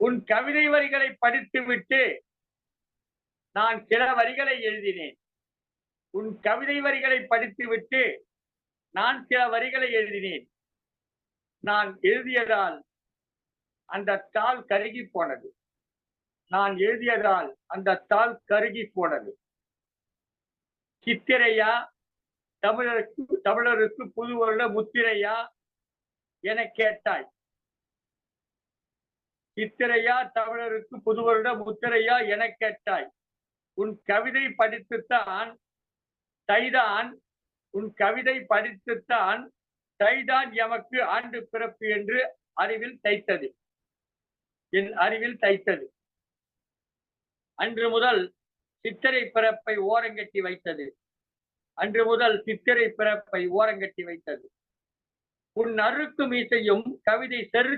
உன் கவிதை வரிகளை படித்துவிட்டு நான் சில வரிகளை எழுதினேன். உன் கவிதை வரிகளை படித்துவிட்டு நான் சில வரிகளை எழுதினேன். நான் எழுதியதால் அந்த தாள் கருகி போனது. நான் எழுதியதால் அந்த தாள் கருகி போனது. சித்திரையா தமிழருக்கு புது வருட முத்திரையா என கேட்டாய். சித்திரையா தமிழருக்கு புது வருட முத்திரையா என கேட்டாய். உன் கவிதை படித்துத்தான் தைதான் உன் கவிதை படித்துத்தான் தைதான் எமக்கு ஆண்டு பிறப்பு என்று அறிவில் தைத்தது. என் அறிவில் தைத்தது. அன்று முதல் சித்திரை பிறப்பை ஓரங்கட்டி வைத்தது. அன்று முதல் சித்திரை பிறப்பை ஓரங்கட்டி வைத்தது. உன் அறுக்கு மீசையும் கவிதை செரு